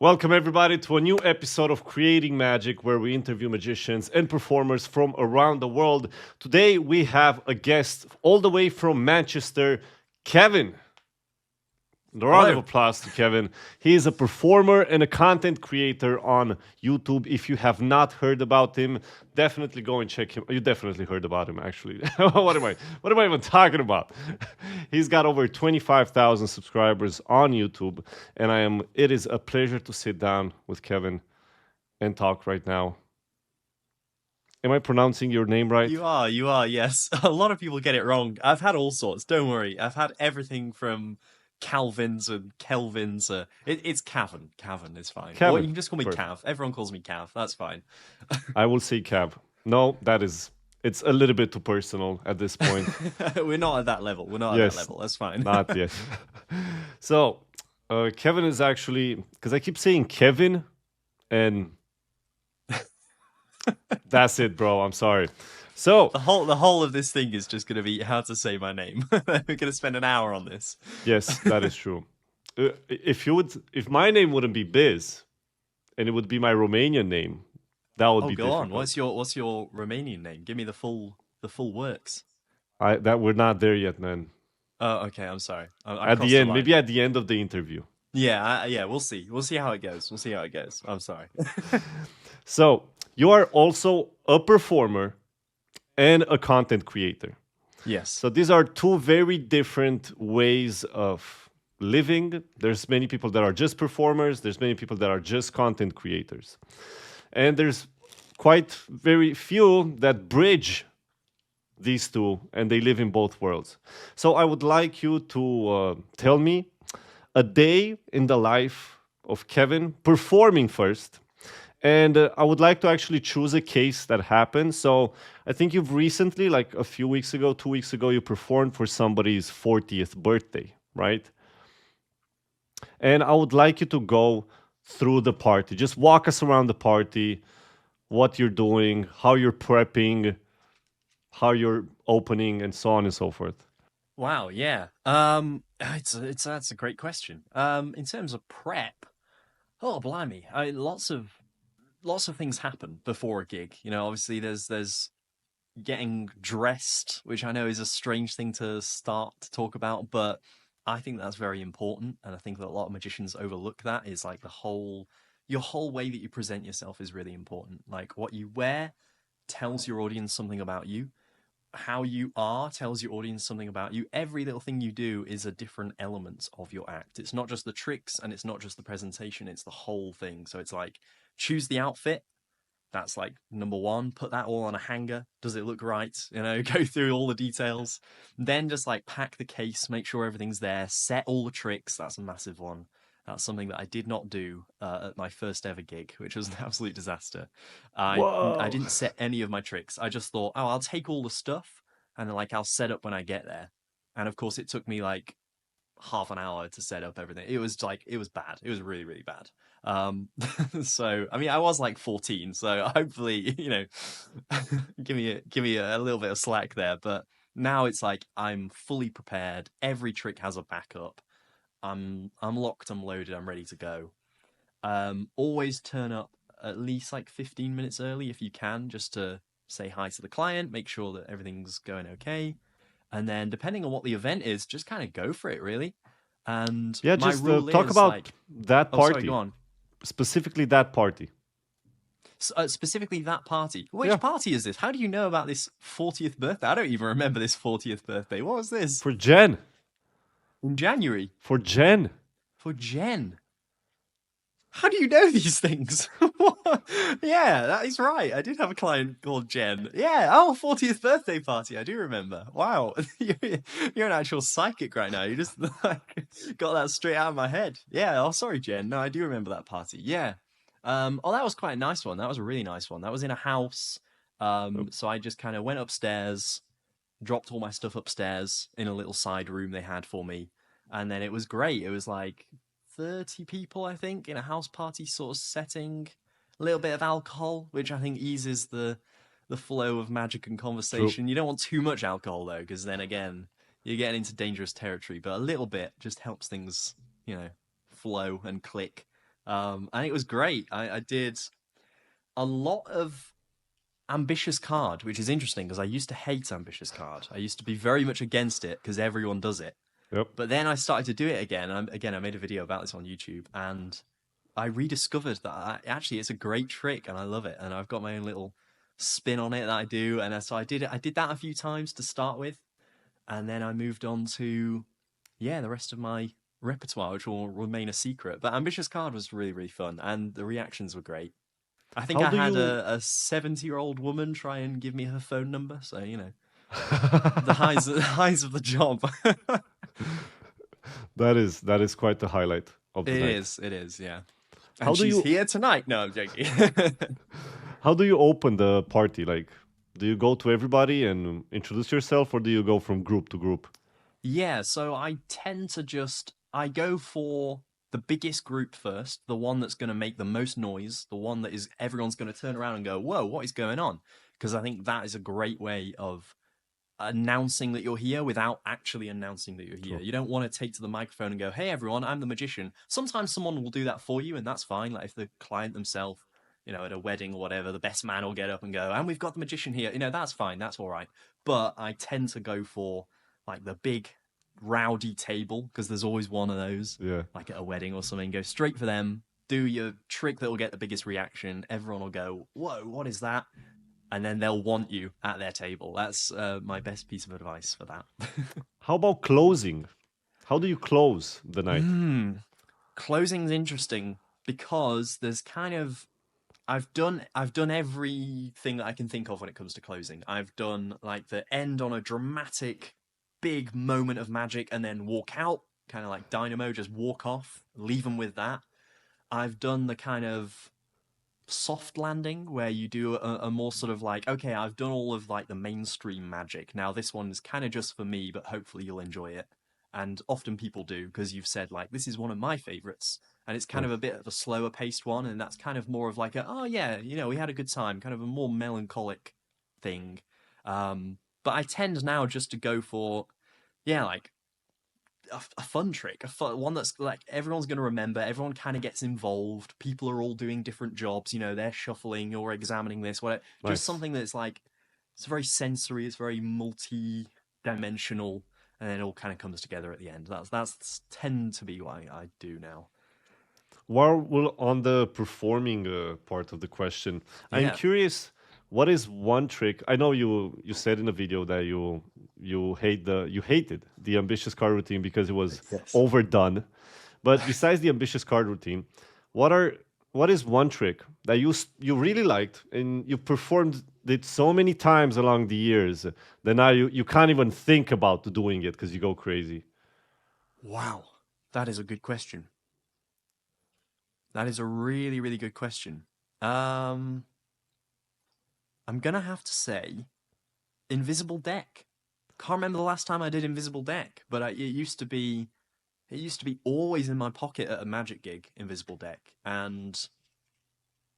Welcome, everybody, to a new episode of Creating Magic, where we interview magicians and performers from around the world. Today, we have a guest all the way from Manchester, Cavan. A round of applause to Cavan. He is a performer and a content creator on YouTube. If you have not heard about him, definitely go and check him. You definitely heard about him, actually. What am I even talking about? He's got over 25,000 subscribers on YouTube, and it is a pleasure to sit down with Cavan and talk right now. Am I pronouncing your name right? You are, yes. A lot of people get it wrong. I've had all sorts, don't worry. I've had everything from Calvins and Kelvins. It's Cavan. Cavan is fine. Cavan. Or you can just call me Perfect. Cav. Everyone calls me Cav. That's fine. I will say Cav. No, it's a little bit too personal at this point. We're not at that level. We're not at that level. That's fine. Not yet. So, Kevin is actually, because I keep saying Kevin, and that's it, bro. I'm sorry. So the whole of this thing is just going to be how to say my name. We're going to spend an hour on this. Yes, that is true. If my name wouldn't be Biz, and it would be my Romanian name, that would be difficult. Go on. What's your Romanian name? Give me the full works. We're not there yet, man. Oh, okay. I'm sorry. At the end, maybe at the end of the interview. Yeah. We'll see. We'll see how it goes. I'm sorry. So you are also a performer and a content creator. Yes. So these are two very different ways of living. There's many people that are just performers. There's many people that are just content creators. And there's quite very few that bridge these two, and they live in both worlds. So I would like you to tell me a day in the life of Cavan, performing first. And I would like to actually choose a case that happened. So I think you've recently, like a few weeks ago, 2 weeks ago, you performed for somebody's 40th birthday, right? And I would like you to go through the party. Just walk us around the party, what you're doing, how you're prepping, how you're opening, and so on and so forth. Wow, yeah. That's a great question. In terms of prep, oh blimey, lots of things happen before a gig. You know, obviously there's getting dressed, which I know is a strange thing to start to talk about, but I think that's very important, and I think that a lot of magicians overlook that. Is like your whole way that you present yourself is really important. Like what you wear tells your audience something about you. How you are tells your audience something about you. Every little thing you do is a different element of your act. It's not just the tricks and it's not just the presentation, it's the whole thing. So it's like, choose the outfit. That's like number one. Put that all on a hanger. Does it look right? You know, go through all the details. Then just like pack the case, make sure everything's there. Set all the tricks. That's a massive one. That's something that I did not do at my first ever gig, which was an absolute disaster. I didn't set any of my tricks. I just thought, oh, I'll take all the stuff and then like I'll set up when I get there. And of course, it took me like half an hour to set up everything. It was bad. It was really, really bad. So I mean, I was like 14, so hopefully, you know, give me a little bit of slack there. But now it's like I'm fully prepared. Every trick has a backup. I'm locked, I'm loaded, I'm ready to go. Always turn up at least like 15 minutes early if you can, just to say hi to the client, make sure that everything's going okay. And then depending on what the event is, just kind of go for it, really. And yeah, my just rule talk is about like, that party. Oh, sorry, go on. Specifically that party. Specifically that party. Which party is this? How do you know about this 40th birthday? I don't even remember this 40th birthday. What was this? For Jen. In January. For Jen. For Jen. How do you know these things? Yeah, that is right. I did have a client called Jen. Yeah, 40th birthday party. I do remember. Wow, you're an actual psychic right now. You just like got that straight out of my head. Yeah. Oh, sorry, Jen. No, I do remember that party. Yeah. That was quite a nice one. That was a really nice one. That was in a house. So I just kind of went upstairs, dropped all my stuff upstairs in a little side room they had for me, and then it was great. It was like 30 people, I think, in a house party sort of setting. A little bit of alcohol, which I think eases the flow of magic and conversation. True. You don't want too much alcohol though, because then again, you're getting into dangerous territory. But a little bit just helps things, you know, flow and click. And it was great. I did a lot of ambitious card, which is interesting because I used to hate ambitious card. I used to be very much against it because everyone does it. Yep. But then I started to do it again. Again, I made a video about this on YouTube, and I rediscovered that actually it's a great trick, and I love it. And I've got my own little spin on it that I do. And so I did it. I did that a few times to start with, and then I moved on to the rest of my repertoire, which will remain a secret. But ambitious card was really really fun, and the reactions were great. I think How I do had you a 70-year-old woman try and give me her phone number, so the highs of the job. that is quite the highlight of the night. It is, yeah. How And do she's you here tonight. No, I'm joking. how do you open the party? Like, do you go to everybody and introduce yourself, or do you go from group to group? Yeah, so I tend to I go for the biggest group first, the one that's going to make the most noise, the one that is everyone's going to turn around and go, "Whoa, what is going on?" Because I think that is a great way of announcing that you're here without actually announcing that you're here. True. You don't want to take to the microphone and go, "Hey everyone, I'm the magician." Sometimes someone will do that for you, and that's fine. Like if the client themselves, at a wedding or whatever, the best man will get up and go, "And we've got the magician here." That's fine. That's all right. But I tend to go for like the big rowdy table because there's always one of those, Yeah. like at a wedding or something. Go straight for them. Do your trick that will get the biggest reaction. Everyone will go, "Whoa, what is that?" And then they'll want you at their table. That's my best piece of advice for that. How about closing? How do you close the night? Closing's interesting because there's kind of I've done everything that I can think of when it comes to closing. I've done like the end on a dramatic big moment of magic and then walk out, kind of like Dynamo, just walk off, leave them with that. I've done the kind of soft landing where you do a more sort of like, okay, I've done all of like the mainstream magic. Now this one is kind of just for me, but hopefully you'll enjoy it. And often people do because you've said like this is one of my favorites, and it's kind of a Nice. bit of a slower paced one, and that's kind of more of like oh yeah, we had a good time, kind of a more melancholic thing. But I tend now just to go for like a fun trick, one that's like everyone's going to remember. Everyone kind of gets involved. People are all doing different jobs. They're shuffling or examining this. Whatever. Just Nice. something that's like it's very sensory. It's very multi-dimensional, and then it all kind of comes together at the end. That's tend to be what I do now. While we're on the performing part of the question, I'm Yeah. curious. What is one trick? I know you said in the video that you hated the ambitious card routine because it was Yes. overdone. But besides the ambitious card routine, what are what is one trick that you really liked and you performed it so many times along the years that now you can't even think about doing it because you go crazy? Wow. That is a good question. That is a really really good question. Um, I'm gonna have to say Invisible Deck. Can't remember the last time I did Invisible Deck, but it used to be always in my pocket at a magic gig, Invisible Deck. And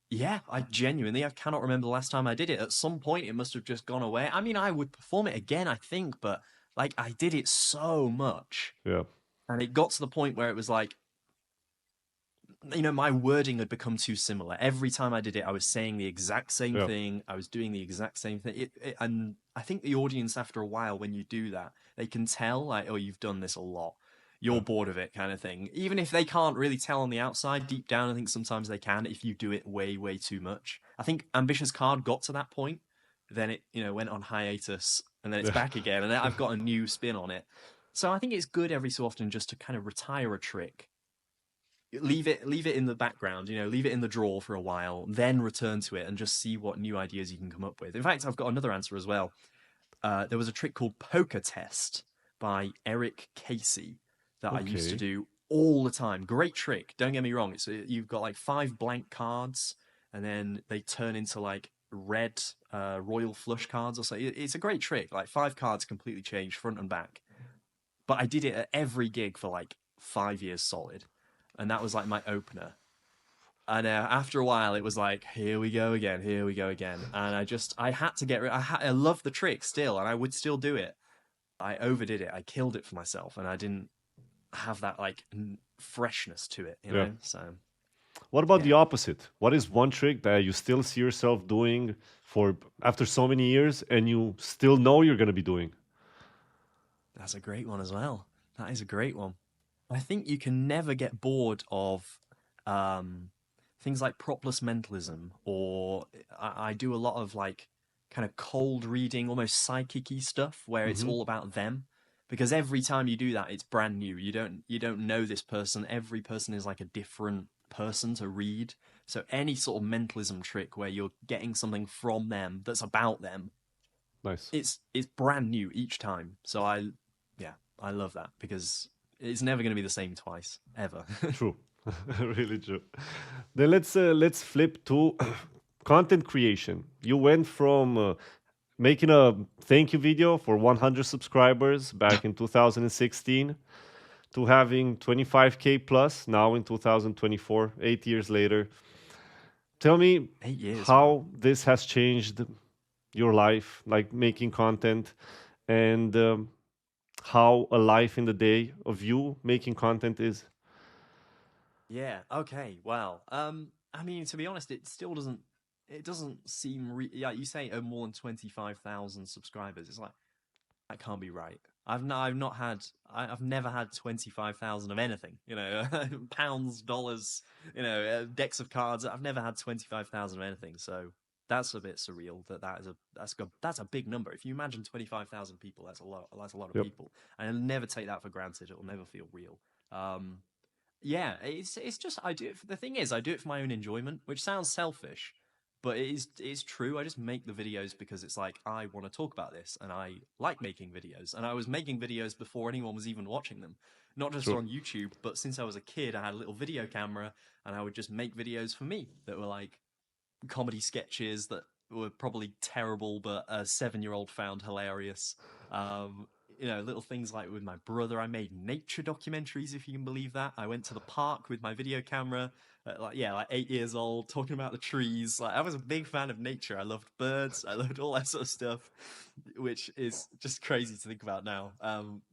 yeah, I cannot remember the last time I did it. At some point it must have just gone away. I mean, I would perform it again, I think, but like I did it so much Yeah, and it got to the point where it was like my wording had become too similar. Every time I did it, I was saying the exact same yeah, thing. I was doing the exact same thing. And I think the audience, after a while, when you do that, they can tell, like, oh, you've done this a lot. You're yeah. bored of it, kind of thing. Even if they can't really tell on the outside, deep down, I think sometimes they can if you do it way, way too much. I think Ambitious Card got to that point. Then it, went on hiatus and then it's Yeah. back again. And I've got a new spin on it. So I think it's good every so often just to kind of retire a trick, leave it in the background, leave it in the drawer for a while, then return to it and just see what new ideas you can come up with. In fact, I've got another answer as well. There was a trick called Poker Test by Eric Casey that I used to Okay. do all the time. Great trick, don't get me wrong. It's you've got like 5 blank cards and then they turn into like red royal flush cards or so. It's a great trick, like 5 cards completely changed front and back. But I did it at every gig for like 5 years solid, and that was like my opener. And after a while, it was like, here we go again, here we go again. And I had to get rid. I love the trick still, and I would still do it. I overdid it. I killed it for myself, and I didn't have that like freshness to it, Yeah. So What about Yeah, the opposite? What is one trick that you still see yourself doing for after so many years and you still know you're going to be doing? that's a great one as well. That is a great one. I think you can never get bored of um, things like propless mentalism, or I do a lot of like kind of cold reading, almost psychic-y stuff where it's Hmm. all about them. Because every time you do that, it's brand new. You don't know this person. Every person is like a different person to read. So any sort of mentalism trick where you're getting something from them that's about them, Nice. it's brand new each time. So yeah, I love that because it's never going to be the same twice ever. True. Really true. Then let's flip to content creation. You went from making a thank you video for 100 subscribers back in 2016 to having 25K plus now in 2024, 8 years later. Tell me 8 years, wow. how this has changed your life, like making content, and how a life in the day of you making content is. Yeah. Okay. Well, I mean, to be honest, it still doesn't. It doesn't seem. Yeah, you say more than 25,000 subscribers. It's like that can't be right. I've not had. I've never had 25,000 of anything. You know, pounds, dollars. You know, decks of cards. I've never had 25,000 of anything. So that's a bit surreal. That's a big number. If you imagine 25,000 people, that's a lot. That's a lot of Yep. people, and I'll never take that for granted. It'll never feel real. Um, yeah, it's just I do it for, the thing is I do it for my own enjoyment, which sounds selfish, but it's true. I just make the videos because it's like I want to talk about this and I like making videos. And I was making videos before anyone was even watching them. Not just True. on YouTube, but since I was a kid, I had a little video camera and I would just make videos for me that were like comedy sketches that were probably terrible, but a 7-year-old found hilarious. Um, little things like with my brother, I made nature documentaries, if you can believe that. I went to the park with my video camera, like 8 years old, talking about the trees. Like I was a big fan of nature. I loved birds. I loved all that sort of stuff, which is just crazy to think about now.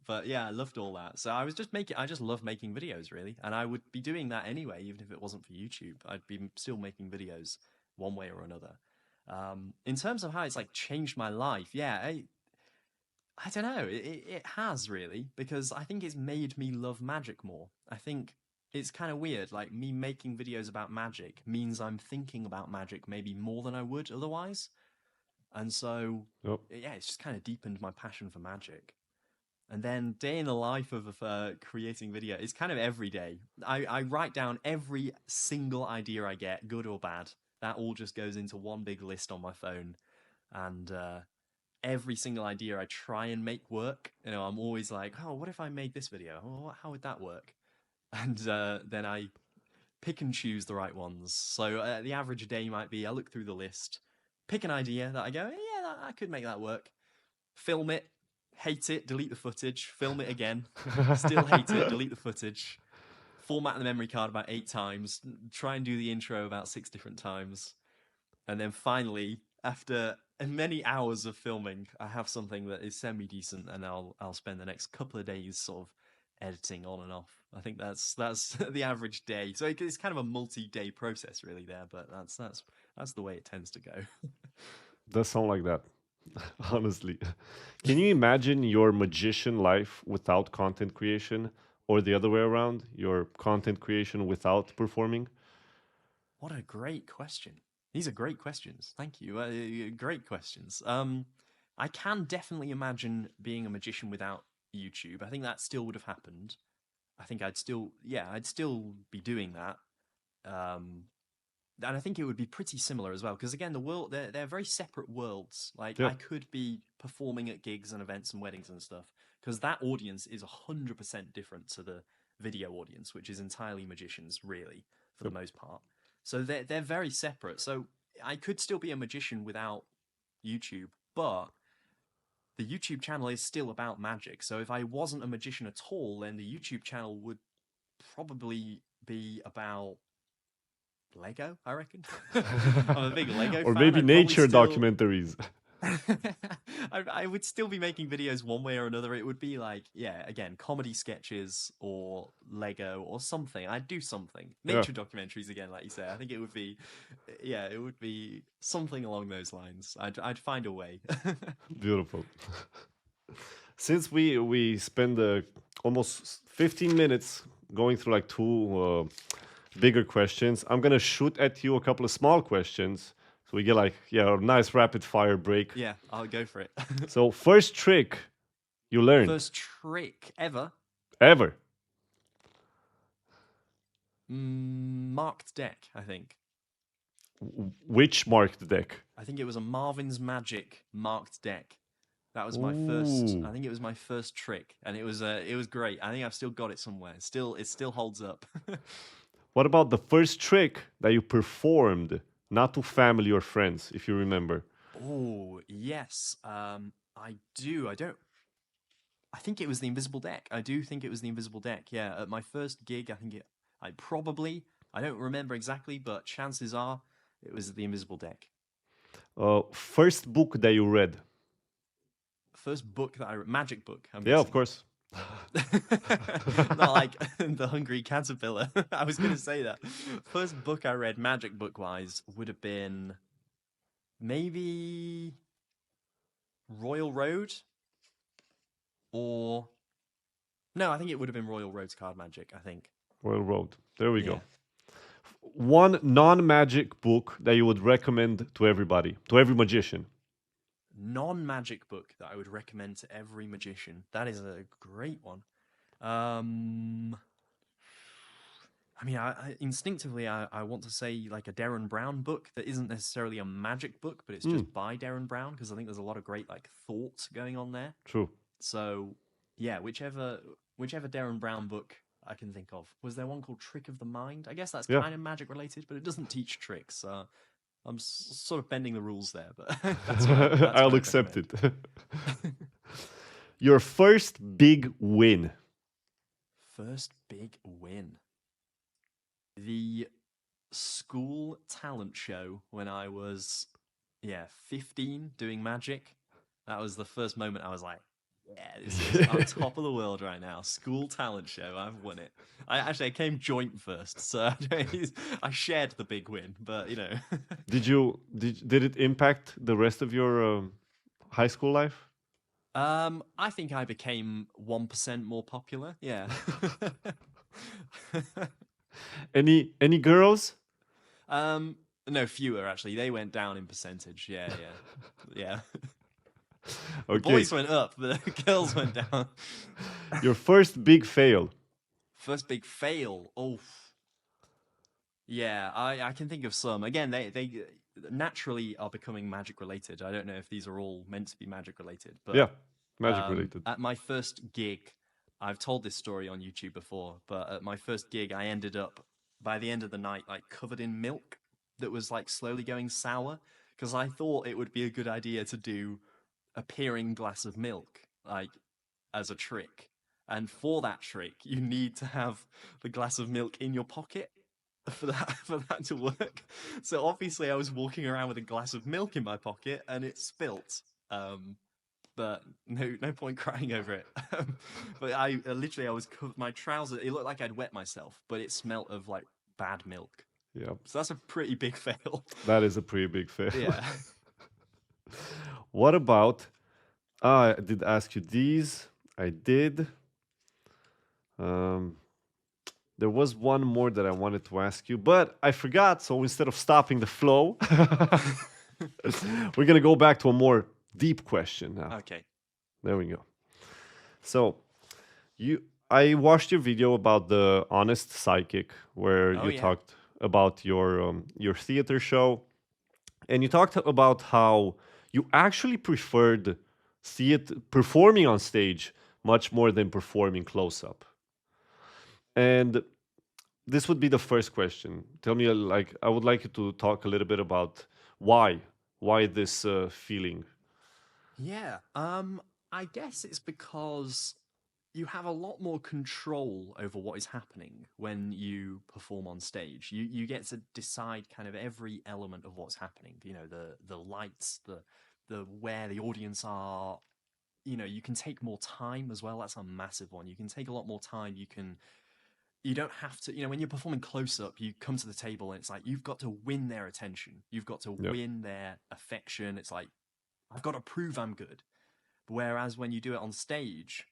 But yeah, I loved all that. So I was just making. I just love making videos, really, and I would be doing that anyway, even if it wasn't for YouTube. I'd be still making videos one way or another. In terms of how it's like changed my life, yeah, I don't know. It has really because I think it's made me love magic more. I think it's kind of weird. Like me making videos about magic means I'm thinking about magic maybe more than I would otherwise, and so Yep. yeah, it's just kind of deepened my passion for magic. And then day in the life of creating video is kind of every day. I write down every single idea I get, good or bad. That all just goes into one big list on my phone. And every single idea I try and make work. I'm always like, oh, what if I made this video? Oh, how would that work? And then I pick and choose the right ones. So the average day might be I look through the list, pick an idea that I go, yeah, I could make that work, film it, hate it, delete the footage, film it again, still hate it, delete the footage, format the memory card about 8 times, try and do the intro about 6 different times, and then finally, after many hours of filming, I have something that is semi decent, and I'll spend the next couple of days sort of editing on and off. I think that's the average day. So it's kind of a multi-day process, really. There, but that's the way it tends to go. Does sound like that, honestly. Can you imagine your magician life without content creation or the other way around, your content creation without performing? What a great question. These are great questions. Thank you. Great questions. I can definitely imagine being a magician without YouTube. I think that still would have happened. I think I'd still be doing that. Um, and I think it would be pretty similar as well, because again, they're very separate worlds. Like Yeah. I could be performing at gigs and events and weddings and stuff, because that audience is 100% different to the video audience, which is entirely magicians, really, for the Yep. most part. So they're very separate. So I could still be a magician without YouTube, but the YouTube channel is still about magic. So if I wasn't a magician at all, then the YouTube channel would probably be about Lego, I reckon. I'm a big Lego Or fan. maybe I'd probably nature still documentaries. I would still be making videos one way or another. It would be like, yeah, again, comedy sketches or Lego or something. I'd do something. Yeah, Nature documentaries again, like you say. I think it would be, yeah, it would be something along those lines. I'd find a way. beautiful. Since we spend almost 15 minutes going through like two bigger questions, I'm gonna shoot at you a couple of small questions, so we get like a nice rapid fire break. Yeah, I'll go for it. So first trick you learned First trick ever. ever? Marked deck, I think. Which marked deck? I think it was a Marvin's Magic marked deck. That was my first. Ooh. I think it was my first trick, and it was great. I think I've still got it somewhere. It still holds up. What about the first trick that you performed, not to family or friends, if you remember? Oh yes, I do. I don't. I think it was the invisible deck. I do think it was the invisible deck. Yeah, at my first gig, I think it. I probably. I don't remember exactly, but chances are it was the invisible deck. First book that you read? First book that I magic book. I'm Yeah, of guessing. course. Not like the Hungry Caterpillar. I was going to say that. First book I read, magic book wise, would have been maybe Royal Road, or no, I think it would have been Royal Road's Card Magic. I think. Royal Road. There we Yeah. go. One non-magic book that you would recommend to everybody, to every magician. Non-magic book that I would recommend to every magician. That is a great one. Um, I mean, instinctively, I want to say like a Darren Brown book that isn't necessarily a magic book, but it's just by Darren Brown, because I think there's a lot of great like thoughts going on there. True. So yeah, whichever Darren Brown book I can think of. Was there one called Trick of the Mind? I guess that's Yeah. kind of magic related, but it doesn't teach tricks. I'm sort of bending the rules there, but that's what I'll I'd accept recommend. it. Your first big win. First big win. The school talent show when I was 15 doing magic. That was the first moment I was like, yeah, this is on top of the world right now. School talent show, I've won it. I came joint first, so I shared the big win, but you know. Did it impact the rest of your high school life? I think I became 1% more popular. Yeah. Any girls? No, fewer actually. They went down in percentage. Yeah. The Okay. boys went up, but the girls went down. Your first big fail. First big fail. Oh, yeah. I can think of some. Again, they naturally are becoming magic related. I don't know if these are all meant to be magic related, but Yeah, magic related. at my first gig, I've told this story on YouTube before, but at my first gig, I ended up by the end of the night like covered in milk that was like slowly going sour, because I thought it would be a good idea to do a peering glass of milk like as a trick. And for that trick, you need to have the glass of milk in your pocket for that to work. So obviously, I was walking around with a glass of milk in my pocket, and it spilt. But no point crying over it. But I literally I was my trousers. It looked like I'd wet myself, but it smelt of like bad milk. Yeah, So that's a pretty big fail. that is a pretty big fail. Yeah. What about? I did ask you these. I did. Um, there was one more that I wanted to ask you, but I forgot. So instead of stopping the flow, we're gonna go back to a more deep question now. Okay. There we go. So I watched your video about the honest psychic, where Oh, you yeah. talked about your theater show, and you talked about how you actually preferred performing on stage much more than performing close up. And this would be the first question. Tell me, like, I would like you to talk a little bit about why this feeling. Yeah. I guess it's because you have a lot more control over what is happening when you perform on stage. You get to decide kind of every element of what's happening. You know, the lights, the the where the audience are. You can take more time as well. That's a massive one. You can take a lot more time. You don't have to, when you're performing close up, you come to the table and it's like you've got to win their attention. You've got to Yeah. win their affection. It's like I've got to prove I'm good. Whereas when you do it on stage,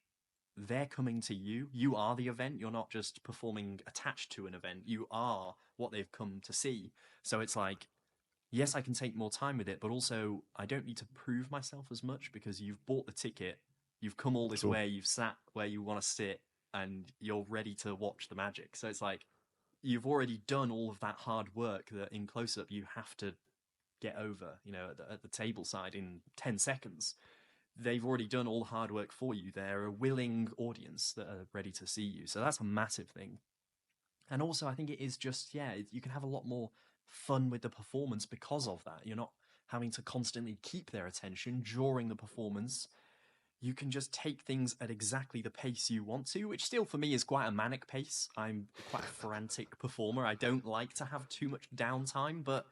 they're coming to you. You are the event. You're not just performing attached to an event. You are what they've come to see. So it's like, yes, I can take more time with it, but also I don't need to prove myself as much because you've bought the ticket, you've come all this True. way, you've sat where you want to sit, and you're ready to watch the magic. So it's like you've already done all of that hard work that in close up you have to get over, at the table side in 10 seconds. They've already done all the hard work for you. They're a willing audience that are ready to see you. So that's a massive thing. And also, I think it is just, you can have a lot more fun with the performance because of that. You're not having to constantly keep their attention during the performance. You can just take things at exactly the pace you want to, which still for me is quite a manic pace. I'm quite a frantic performer. I don't like to have too much downtime, but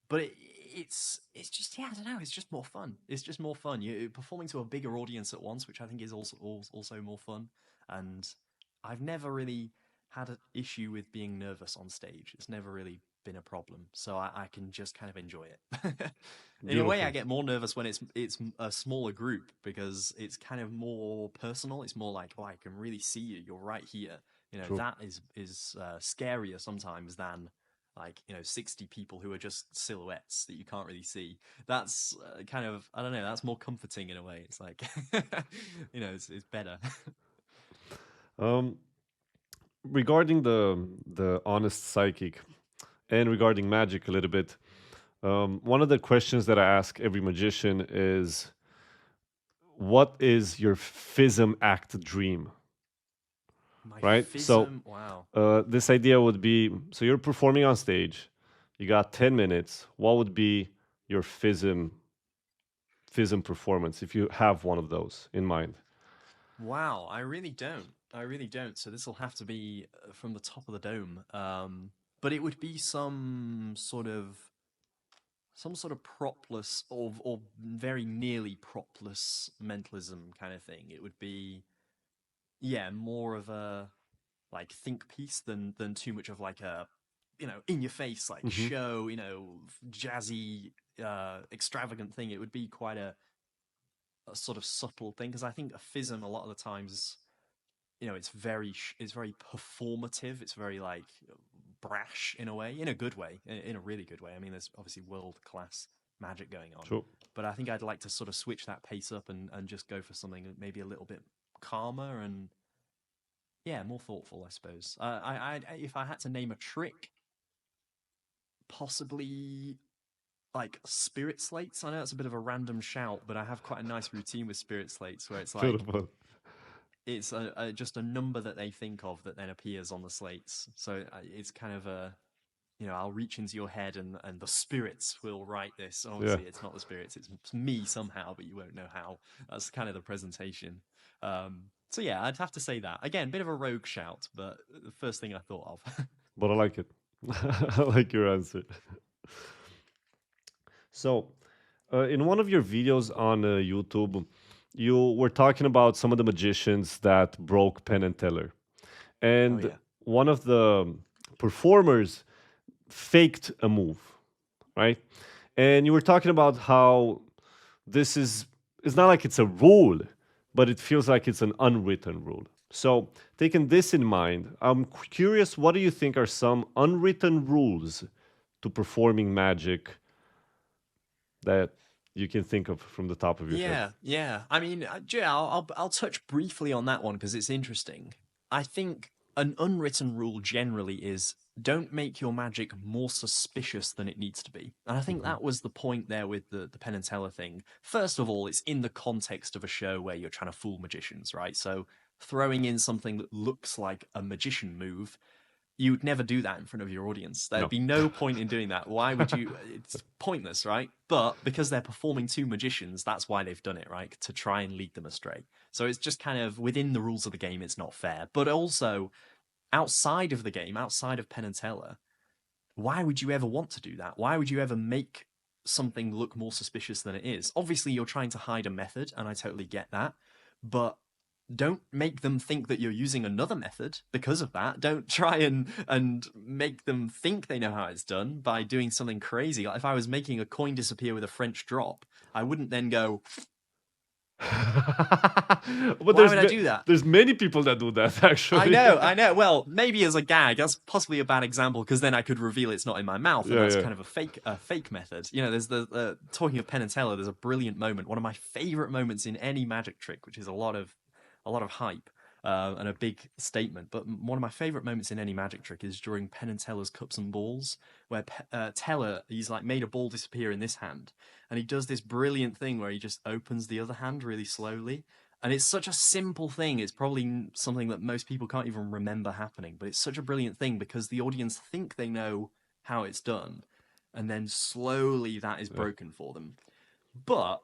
it's just, I don't know, it's just more fun. It's just more fun. You're performing to a bigger audience at once, which I think is also more fun. And I've never really had an issue with being nervous on stage. It's never really been a problem, so I can just kind of enjoy it. In a way, I Beautiful. get more nervous when it's a smaller group because it's kind of more personal. It's more like, oh, I can really see you. You're right here. True. That is scarier sometimes than 60 people who are just silhouettes that you can't really see. That's kind of, I don't know, that's more comforting in a way. It's like it's better. Um, Regarding the honest psychic and regarding magic a little bit, one of the questions that I ask every magician is, what is your FISM act dream? My Right? So FISM, wow. this idea would be, so you're performing on stage, you got 10 minutes. What would be your FISM performance if you have one of those in mind? Wow, I really don't. I really don't. So this will have to be from the top of the dome. But it would be some sort of propless or very nearly propless mentalism kind of thing. It would be, more of a like think piece than too much of like a in your face like Hmm. show, jazzy extravagant thing. It would be quite a sort of subtle thing because I think a FISM a lot of the times, it's very performative. It's very like brash in a way, in a good way, in a really good way. I mean, there's obviously world class magic going on, Sure. but I think I'd like to sort of switch that pace up and just go for something maybe a little bit calmer and more thoughtful, I suppose. If I had to name a trick, possibly like spirit slates. I know it's a bit of a random shout, but I have quite a nice routine with spirit slates where it's like Beautiful. it's just a number that they think of that then appears on the slates. So it's kind of I'll reach into your head and the spirits will write this. Yeah. Obviously, it's not the spirits; it's me somehow, but you won't know how. That's kind of the presentation. So yeah, I'd have to say that again, bit of a rogue shout, but the first thing I thought of. But I like it. I like your answer. So, in one of your videos on YouTube, you were talking about some of the magicians that broke Penn and Teller. Oh And yeah. one of the performers faked a move, right? And you were talking about how this is, it's not like it's a rule, but it feels like it's an unwritten rule. So, taking this in mind, I'm curious, what do you think are some unwritten rules to performing magic that you can think of from the top of your head? Yeah, yeah. I mean, I'll touch briefly on that one because it's interesting. I think an unwritten rule generally is don't make your magic more suspicious than it needs to be. And I think Hmm. that was the point there with the Penn and Teller thing. First of all, it's in the context of a show where you're trying to fool magicians, right? So throwing in something that looks like a magician move, you would never do that in front of your audience. There'd No. be no point in doing that. Why would you? It's pointless, right? But because they're performing two magicians, that's why they've done it, right? To try and lead them astray. So it's just kind of within the rules of the game, it's not fair. But also outside of the game, outside of Penn and Teller, why would you ever want to do that? Why would you ever make something look more suspicious than it is. Obviously, you're trying to hide a method, and I totally get that, but don't make them think that you're using another method because of that. Don't try and make them think they know how it's done by doing something crazy. Like if I was making a coin disappear with a French drop, I wouldn't then go, But why would I do that? there's many people that do that actually. I know. Well, maybe as a gag, that's possibly a bad example because then I could reveal it's not in my mouth, and Yeah, that's yeah. kind of a fake method. You know, there's the talking of Penn and Teller. There's a brilliant moment, one of my favorite moments in any magic trick, which is a lot of hype and a big statement. But one of my favorite moments in any magic trick is during Penn and Teller's Cups and Balls, where Teller, he's like made a ball disappear in this hand, and he does this brilliant thing where he just opens the other hand really slowly. And it's such a simple thing. It's probably something that most people can't even remember happening, but it's such a brilliant thing because the audience think they know how it's done, and then slowly that is broken for them. But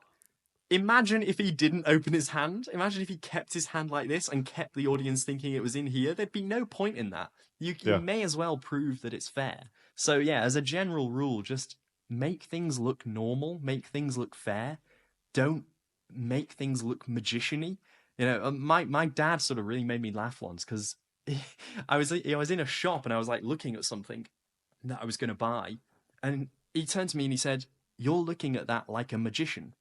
imagine if he didn't open his hand. Imagine if he kept his hand like this and kept the audience thinking it was in here. There'd be no point in that. You Yeah. may as well prove that it's fair. So yeah, as a general rule, just make things look normal, make things look fair. Don't make things look magician-y. You know, my dad sort of really made me laugh once because I was in a shop and I was like looking at something that I was going to buy, and he turned to me and he said, "You're looking at that like a magician."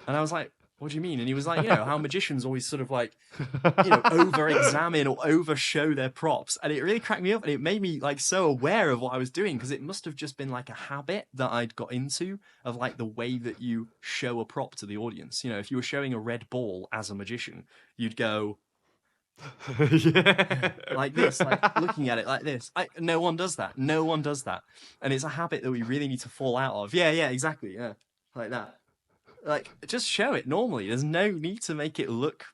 And I was like, "What do you mean?" And he was like, "You know how magicians always sort of like, you know, over-examine or over-show their props." And it really cracked me up, and it made me like so aware of what I was doing, because it must have just been like a habit that I'd got into of like the way that you show a prop to the audience. You know, if you were showing a red ball as a magician, you'd go Yeah. like this, like looking at it like this. No one does that. No one does that. And it's a habit that we really need to fall out of. Yeah, exactly. Yeah, like that. Like, just show it normally. There's no need to make it look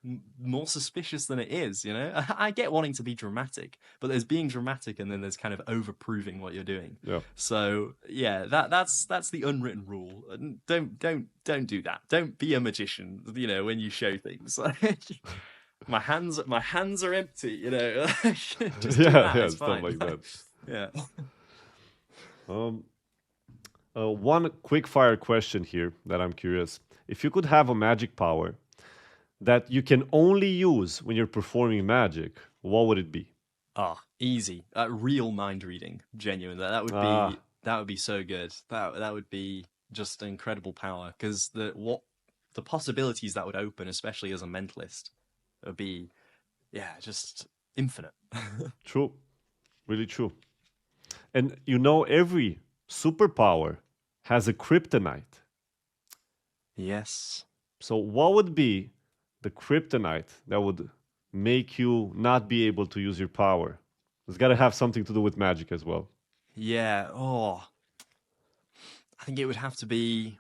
more suspicious than it is, you know? I get wanting to be dramatic, but there's being dramatic and then there's kind of over-proving what you're doing. Yeah. So, yeah, that's the unwritten rule. Don't do that. Don't be a magician, you know, when you show things. my hands are empty, you know. Just do that. Yeah, It's stuff fine. like that. Yeah. One quick fire question here that I'm curious. If you could have a magic power that you can only use when you're performing magic, what would it be? Easy. Real mind reading. Genuine. That would be so good. That would be just an incredible power, because the possibilities that would open, especially as a mentalist, would be just infinite. True. Really true. And you know, every superpower has a kryptonite. Yes. So what would be the kryptonite that would make you not be able to use your power? It's got to have something to do with magic as well. Yeah. Oh, I think it would have to be.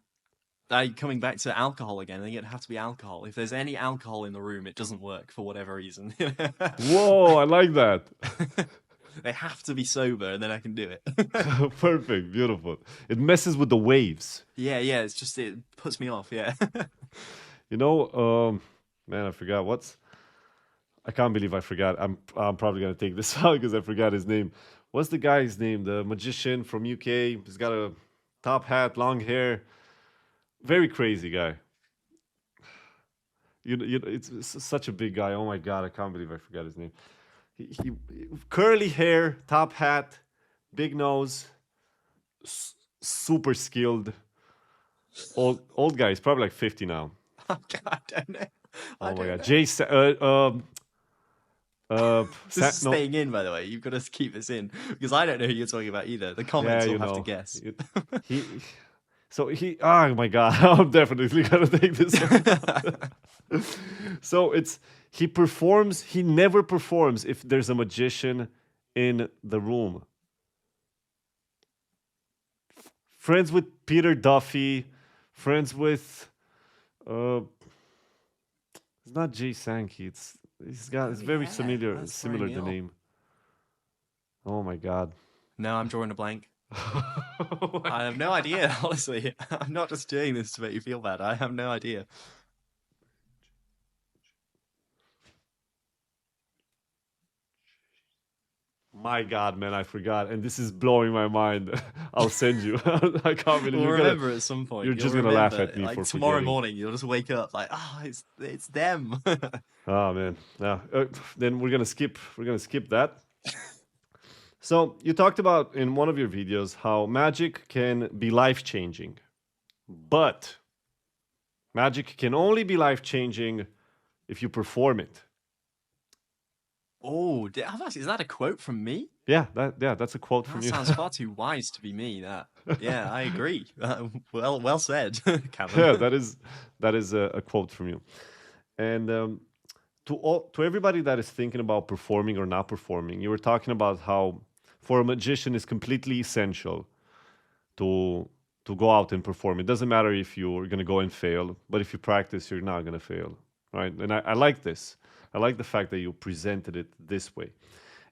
Coming back to alcohol again, I think it'd have to be alcohol. If there's any alcohol in the room, it doesn't work for whatever reason. Whoa, I like that. They have to be sober, and then I can do it. Perfect, beautiful. It messes with the waves. Yeah, it puts me off. Yeah. You know, man, I forgot I can't believe I forgot. I'm probably gonna take this out because I forgot his name. What's the guy's name? The magician from UK. He's got a top hat, long hair, very crazy guy. It's such a big guy. Oh my god, I can't believe I forgot his name. He curly hair, top hat, big nose, super skilled. Old guy. He's probably like 50 now. I don't know. Oh my god, This is staying in, by the way. You've got to keep this in because I don't know who you're talking about either. The comments will have to guess. Oh my god, I'm definitely gonna take this one. So he never performs if there's a magician in the room. Friends with Peter Duffy, friends with it's not Jay Sankey, it's very similar the name. Oh my god. No, I'm drawing a blank. I have no idea, honestly. I'm not just doing this to make you feel bad. I have no idea. My God, man, I forgot, and this is blowing my mind. I'll send you. I can't believe We'll you're gonna. remember at some point. You're You'll just gonna laugh remember, at me like for tomorrow forgetting. morning, you'll just wake up like, it's them. Oh man, yeah. Then we're gonna skip. We're gonna skip that. So you talked about in one of your videos how magic can be life changing, but magic can only be life changing if you perform it. Oh, is that a quote from me? Yeah, that's a quote from That you. sounds far too wise to be me. That, yeah, I agree. Well said, Cavan. Yeah, that is a quote from you. And to everybody that is thinking about performing or not performing, you were talking about how for a magician it's completely essential to to go out and perform. It doesn't matter if you're going to go and fail, but if you practice, you're not going to fail, right? And I like this. I like the fact that you presented it this way.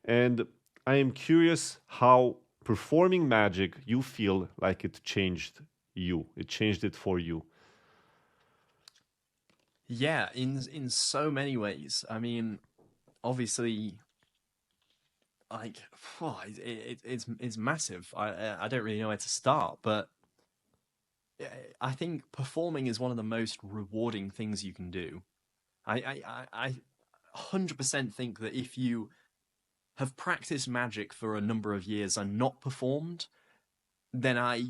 And I am curious how performing magic you feel like it changed you. It changed it for you. Yeah, in so many ways. I mean, obviously, like, it's massive. I don't really know where to start, but I think performing is one of the most rewarding things you can do. I 100% think that if you have practiced magic for a number of years and not performed, then I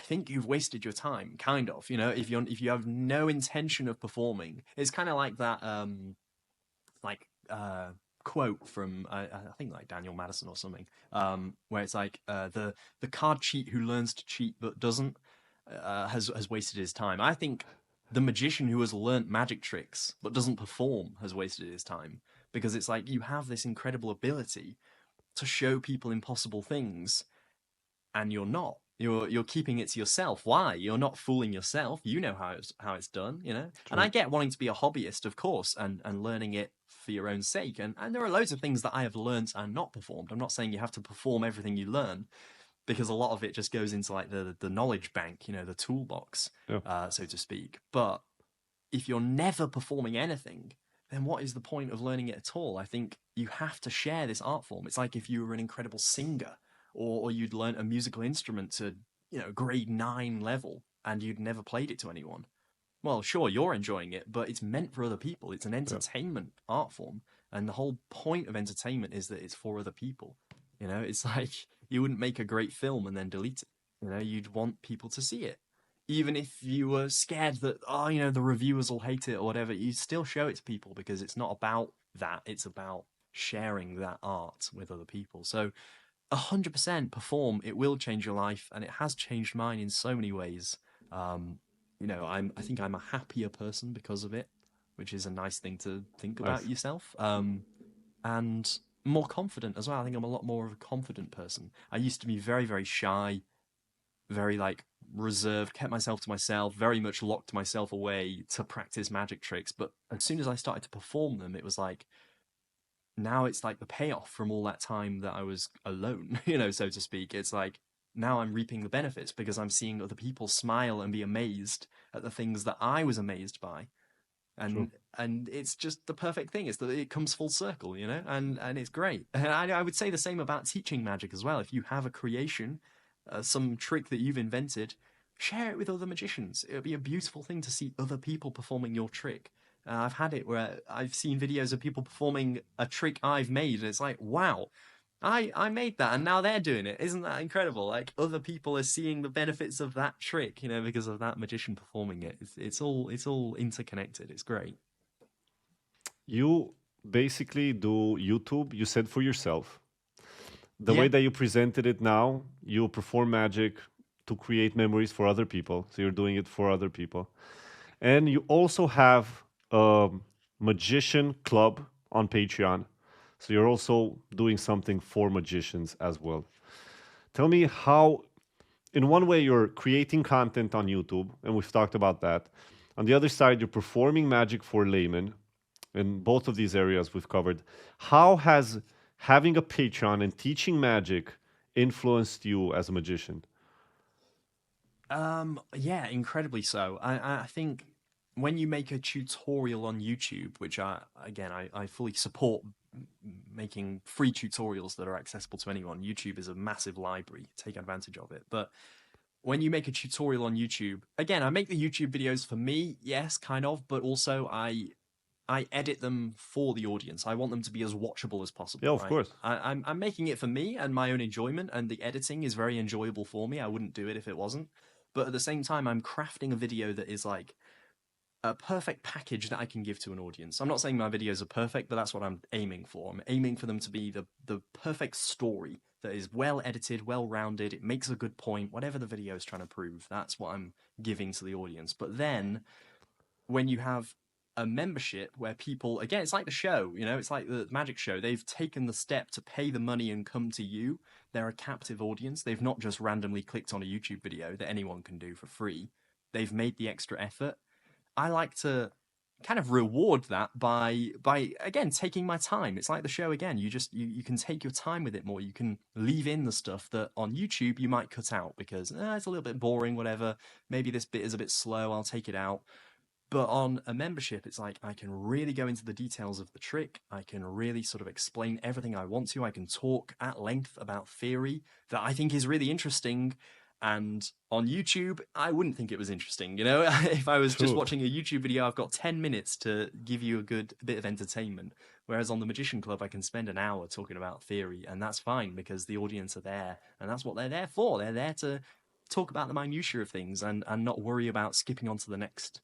think you've wasted your time, kind of. You know, if you have no intention of performing, it's kind of like that like quote from I think like Daniel Madison or something, where it's like the card cheat who learns to cheat but doesn't has wasted his time. I think the magician who has learnt magic tricks but doesn't perform has wasted his time, because it's like you have this incredible ability to show people impossible things, and you're not. You're keeping it to yourself. Why? You're not fooling yourself. You know how it's done, you know? And I True. get wanting to be a hobbyist, of course, and learning it for your own sake. And there are loads of things that I have learned and not performed. I'm not saying you have to perform everything you learn, because a lot of it just goes into like the knowledge bank, you know, the toolbox, Yeah. so to speak. But if you're never performing anything, then what is the point of learning it at all? I think you have to share this art form. It's like if you were an incredible singer, or you'd learnt a musical instrument to, you know, grade 9 level, and you'd never played it to anyone. Well, sure, you're enjoying it, but it's meant for other people. It's an Yeah. entertainment art form. And the whole point of entertainment is that it's for other people. You know, it's like you wouldn't make a great film and then delete it. You know, you'd want people to see it. Even if you were scared that, oh, you know, the reviewers will hate it or whatever, you still show it to people, because it's not about that. It's about sharing that art with other people. So 100% perform. It will change your life, and it has changed mine in so many ways. Um, you know, I think I'm a happier person because of it, which is a nice thing to think about Nice. yourself. And more confident as well. I think I'm a lot more of a confident person. I used to be very, very shy, very like reserved, kept myself to myself, very much locked myself away to practice magic tricks. But as soon as I started to perform them, it was like, now it's like the payoff from all that time that I was alone, you know, so to speak. It's like now I'm reaping the benefits, because I'm seeing other people smile and be amazed at the things that I was amazed by. True. And it's just the perfect thing. It's that it comes full circle, you know, and it's great. And I would say the same about teaching magic as well. If you have a creation, some trick that you've invented, share it with other magicians. It would be a beautiful thing to see other people performing your trick. I've had it where I've seen videos of people performing a trick I've made, and it's like, wow, I made that, and now they're doing it. Isn't that incredible? Like other people are seeing the benefits of that trick, you know, because of that magician performing it. It's all interconnected. It's great. You basically do YouTube, you said for yourself. The way Yeah. that you presented it now, you perform magic to create memories for other people. So you're doing it for other people. And you also have a magician club on Patreon. So you're also doing something for magicians as well. Tell me how, in one way, you're creating content on YouTube, and we've talked about that. On the other side, you're performing magic for laymen. In both of these areas we've covered. How has having a Patreon and teaching magic influenced you as a magician? Yeah, incredibly so. I think when you make a tutorial on YouTube, which I fully support making free tutorials that are accessible to anyone. YouTube is a massive library. Take advantage of it. But when you make a tutorial on YouTube, again, I make the YouTube videos for me, yes, kind of, but also I edit them for the audience. I want them to be as watchable as Yeah, possible, of right? course. I'm making it for me and my own enjoyment, and the editing is very enjoyable for me. I wouldn't do it if it wasn't. But at the same time, I'm crafting a video that is like a perfect package that I can give to an audience. I'm not saying my videos are perfect, but that's what I'm aiming for. I'm aiming for them to be the perfect story that is well edited, well rounded. It makes a good point, whatever the video is trying to prove. That's what I'm giving to the audience. But then when you have a membership where people, again, it's like the show, you know, it's like the magic show. They've taken the step to pay the money and come to you. They're a captive audience. They've not just randomly clicked on a YouTube video that anyone can do for free. They've made the extra effort. I like to kind of reward that by again taking my time. It's like the show again. You can take your time with it more. You can leave in the stuff that on YouTube you might cut out because it's a little bit boring, whatever. Maybe this bit is a bit slow, I'll take it out. But on a membership, it's like I can really go into the details of the trick. I can really sort of explain everything I want to. I can talk at length about theory that I think is really interesting. And on YouTube, I wouldn't think it was interesting. You know, if I was just True. watching a YouTube video, I've got 10 minutes to give you a good bit of entertainment. Whereas on the Magician Club, I can spend an hour talking about theory, and that's fine because the audience are there, and that's what they're there for. They're there to talk about the minutiae of things and not worry about skipping on to the next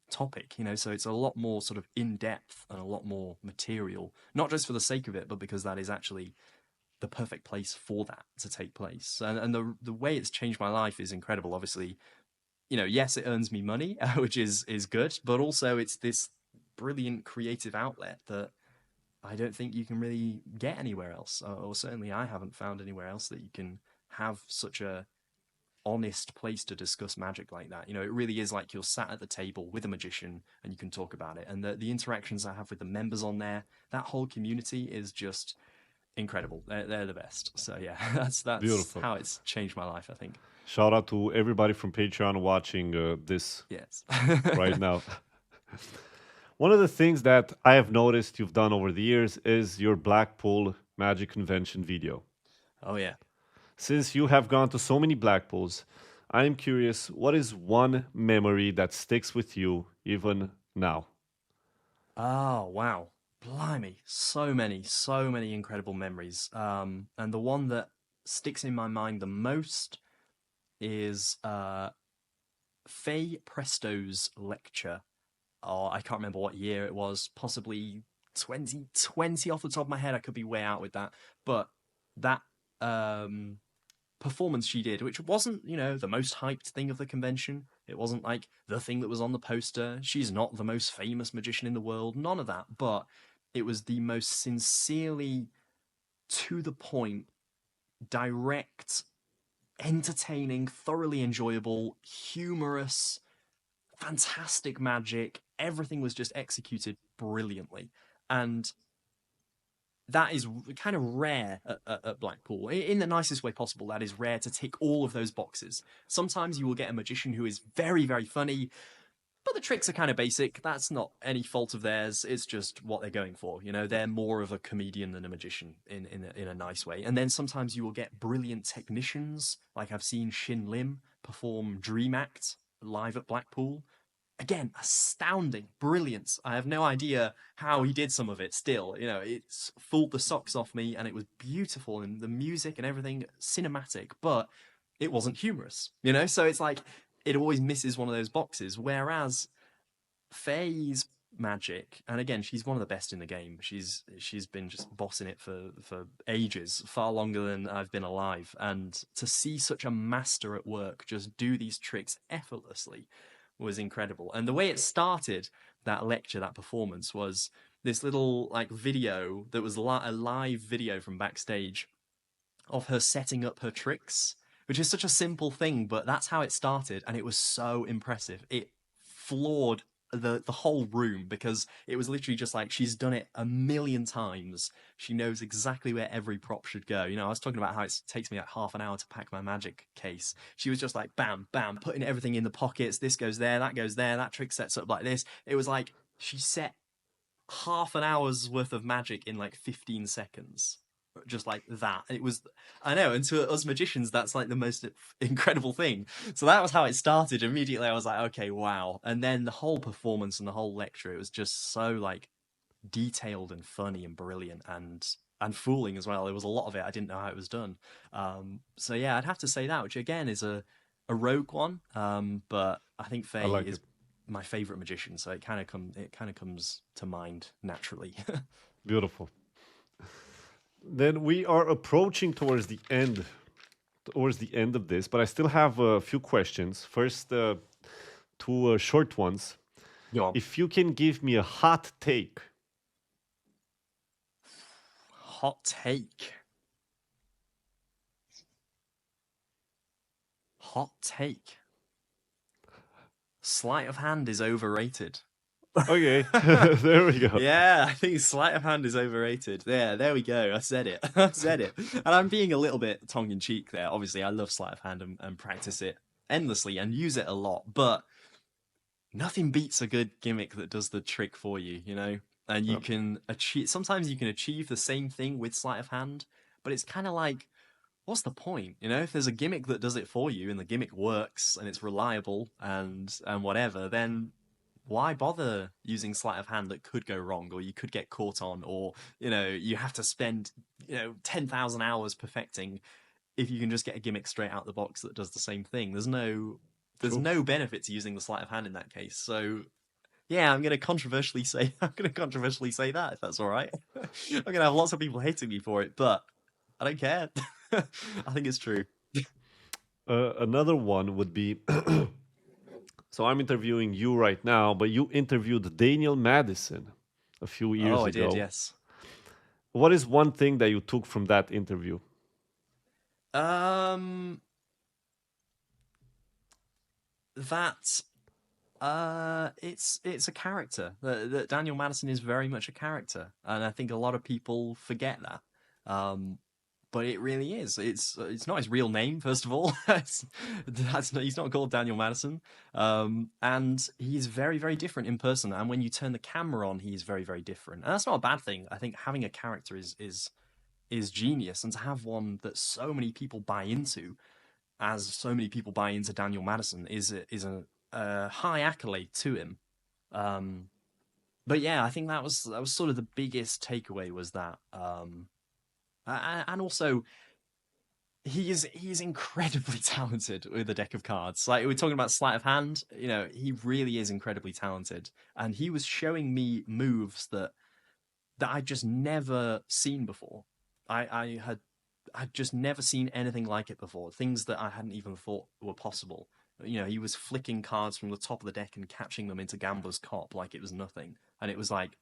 topic, you know, so it's a lot more sort of in depth and a lot more material, not just for the sake of it, but because that is actually the perfect place for that to take place. And the way it's changed my life is incredible. Obviously, you know, yes, it earns me money, which is good, but also it's this brilliant creative outlet that I don't think you can really get anywhere else, or certainly I haven't found anywhere else that you can have such a honest place to discuss magic like that. You know, it really is like you're sat at the table with a magician and you can talk about it. And the interactions I have with the members on there, that whole community is just incredible. They're the best. So yeah, that's Beautiful. how it's changed my life, I think. Shout out to everybody from Patreon watching this Yes. right now. One of the things that I have noticed you've done over the years is your Blackpool Magic Convention video. Oh yeah. Since you have gone to so many Blackpools, I am curious, what is one memory that sticks with you even now? Oh wow. Blimey. So many incredible memories. And the one that sticks in my mind the most is Faye Presto's lecture. Oh, I can't remember what year it was, possibly 2020 off the top of my head. I could be way out with that. But that performance she did, which wasn't, you know, the most hyped thing of the convention. It wasn't like the thing that was on the poster. She's not the most famous magician in the world, none of that. But it was the most sincerely to the point, direct, entertaining, thoroughly enjoyable, humorous, fantastic magic. Everything was just executed brilliantly. And that is kind of rare at Blackpool in the nicest way possible. That is rare to tick all of those boxes. Sometimes you will get a magician who is very, very funny, but the tricks are kind of basic. That's not any fault of theirs. It's just what they're going for. You know, they're more of a comedian than a magician in a nice way. And then sometimes you will get brilliant technicians, like I've seen Shin Lim perform Dream Act live at Blackpool. Again, astounding, brilliance. I have no idea how he did some of it still. You know, it's fooled the socks off me and it was beautiful and the music and everything cinematic, but it wasn't humorous, you know? So it's like it always misses one of those boxes. Whereas Faye's magic, and again, she's one of the best in the game. She's been just bossing it for ages, far longer than I've been alive. And to see such a master at work just do these tricks effortlessly was incredible. And the way it started, that lecture, that performance, was this little like video that was a live video from backstage of her setting up her tricks, which is such a simple thing, but that's how it started, and it was so impressive. It floored the whole room because it was literally just like she's done it a million times. She knows exactly where every prop should go. You know, I was talking about how it takes me like half an hour to pack my magic case. She was just like bam, bam, putting everything in the pockets. This goes there, that trick sets up like this. It was like she set half an hour's worth of magic in like 15 seconds. Just like that. It was, I know, and to us magicians, that's like the most incredible thing. So that was how it started. Immediately, I was like, okay, wow. And then the whole performance and the whole lecture, it was just so like detailed and funny and brilliant and fooling as well. There was a lot of it. I didn't know how it was done. So yeah, I'd have to say that, which again is a rogue one. But I think I Faye like is it. my favorite magician, so it kind of comes to mind naturally. Beautiful. Then we are approaching towards the end of this, but I still have a few questions. First, two short ones. Go on. If you can give me a hot take, Hot take. Hot take. Sleight of hand is overrated. okay, there we go. Yeah, I think sleight of hand is overrated. Yeah, there we go. I said it. I said it. And I'm being a little bit tongue in cheek there. Obviously, I love sleight of hand and practice it endlessly and use it a lot. But nothing beats a good gimmick that does the trick for you, you know? And you Yeah, can achieve, sometimes you can achieve the same thing with sleight of hand, but it's kind of like, what's the point? You know, if there's a gimmick that does it for you and the gimmick works and it's reliable and whatever, then why bother using sleight of hand that could go wrong or you could get caught on or, you know, you have to spend, 10,000 hours perfecting if you can just get a gimmick straight out the box that does the same thing. There's true. no benefit to using the sleight of hand in that case. So yeah, I'm gonna controversially say that if that's all right. I'm gonna have lots of people hating me for it, but I don't care. I think it's true. Another one would be so I'm interviewing you right now, but you interviewed Daniel Madison a few Oh, years I did, ago. yes. What is one thing that you took from that interview? Um, that it's a character. That Daniel Madison is very much a character, and I think a lot of people forget that. Um, but it really is. It's not his real name, first of all. He's not called Daniel Madison. And he's very, very different in person. And when you turn the camera on, he's very, very different. And that's not a bad thing. I think having a character is genius, and to have one that so many people buy into, as so many people buy into Daniel Madison, is a high accolade to him. Um, but yeah, I think that was sort of the biggest takeaway was that. And also he's incredibly talented with a deck of cards. Like we're talking about sleight of hand, he really is incredibly talented, and he was showing me moves that I'd just never seen before. I'd just never seen anything like it before. Things that I hadn't even thought were possible. He was flicking cards from the top of the deck and catching them into Gambler's Cop like it was nothing. And it was like,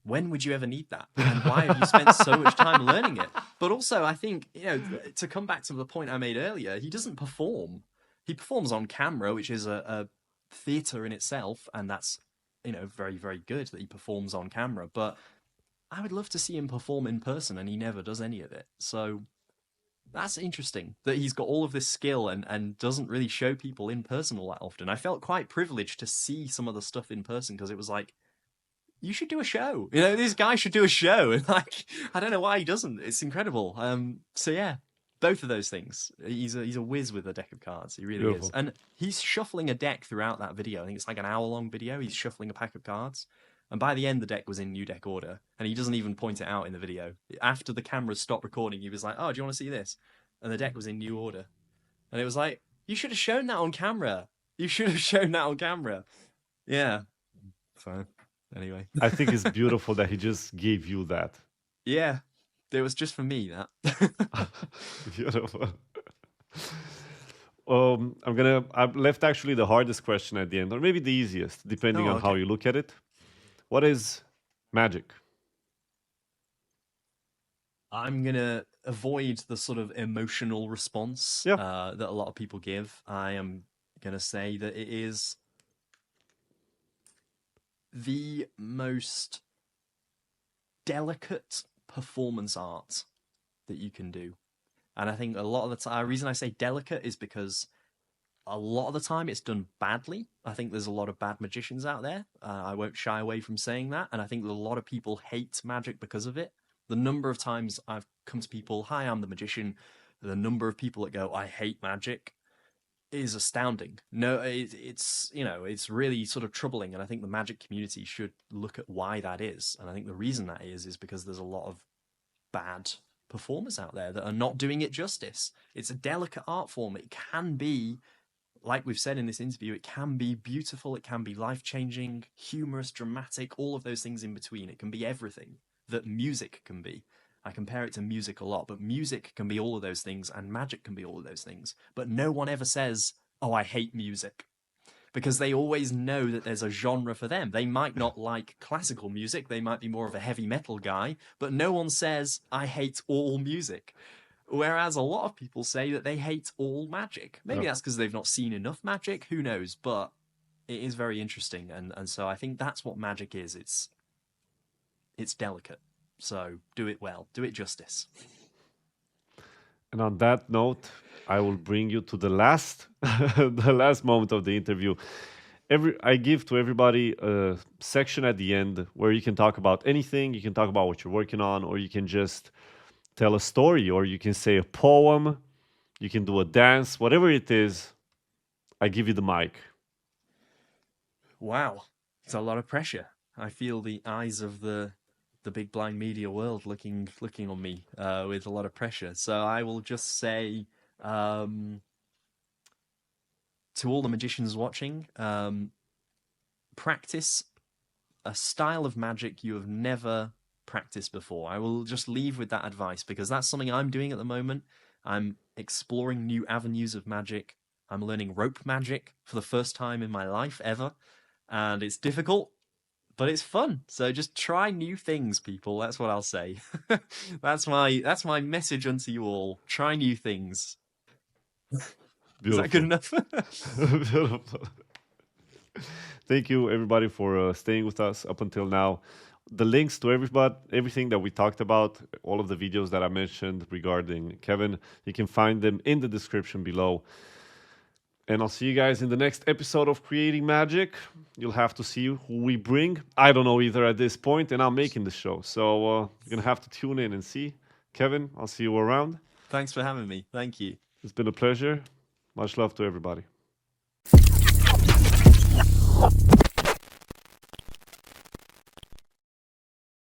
when would you ever need that? And why have you spent so much time learning it? But also, I think, to come back to the point I made earlier, he doesn't perform. He performs on camera, which is a theatre in itself, and that's, very, very good that he performs on camera. But I would love to see him perform in person, and he never does any of it. So that's interesting that he's got all of this skill and doesn't really show people in person all that often. I felt quite privileged to see some of the stuff in person because it was like, you should do a show. This guy should do a show. And like, I don't know why he doesn't. It's incredible. So yeah, both of those things. He's a whiz with a deck of cards. He really is. Beautiful. And he's shuffling a deck throughout that video. I think it's like an hour-long video. He's shuffling a pack of cards. And by the end, the deck was in new deck order. And he doesn't even point it out in the video. After the cameras stopped recording, he was like, oh, do you want to see this? And the deck was in new order. And it was like, you should have shown that on camera. You should have shown that on camera. Yeah. So, anyway. I think it's beautiful that he just gave you that. Yeah. It was just for me, that. Beautiful. I've left actually the hardest question at the end, or maybe the easiest, depending Oh, on how okay. you look at it. What is magic? I'm going to avoid the sort of emotional response Yeah, that a lot of people give. I am going to say that it is the most delicate performance art that you can do. And I think a lot of the time, the reason I say delicate is because a lot of the time it's done badly. I think there's a lot of bad magicians out there. I won't shy away from saying that. And I think that a lot of people hate magic because of it. The number of times I've come to people, hi, I'm the magician. The number of people that go, I hate magic, is astounding. No, it's it's really sort of troubling, and I think the magic community should look at why that is. And I think the reason that is because there's a lot of bad performers out there that are not doing it justice. It's a delicate art form. It can be, like we've said in this interview, it can be beautiful, it can be life-changing, humorous, dramatic, all of those things in between. It can be everything that music can be. I compare it to music a lot, but music can be all of those things and magic can be all of those things. But no one ever says, oh, I hate music, because they always know that there's a genre for them. They might not like classical music, they might be more of a heavy metal guy, but no one says, I hate all music. Whereas a lot of people say that they hate all magic. Maybe that's because they've not seen enough magic, who knows, but it is very interesting. And so I think that's what magic is. It's delicate. So do it well, do it justice. And on that note, I will bring you to the last the last moment of the interview. I give to everybody a section at the end where you can talk about anything. You can talk about what you're working on, or you can just tell a story, or you can say a poem, you can do a dance, whatever it is. I give you the mic. Wow, it's a lot of pressure. I feel the eyes of the big blind media world looking on me with a lot of pressure. So I will just say to all the magicians watching, practice a style of magic you have never practiced before. I will just leave with that advice because that's something I'm doing at the moment. I'm exploring new avenues of magic. I'm learning rope magic for the first time in my life ever, and it's difficult, but it's fun. So just try new things, people. That's what I'll say. That's my message unto you all. Try new things. Is that good enough? Beautiful. Thank you, everybody, for staying with us up until now. The links to everything that we talked about, all of the videos that I mentioned regarding Cavan, you can find them in the description below. And I'll see you guys in the next episode of Creating Magic. You'll have to see who we bring. I don't know either at this point, and I'm making the show. So you're going to have to tune in and see. Cavan, I'll see you around. Thanks for having me. Thank you. It's been a pleasure. Much love to everybody.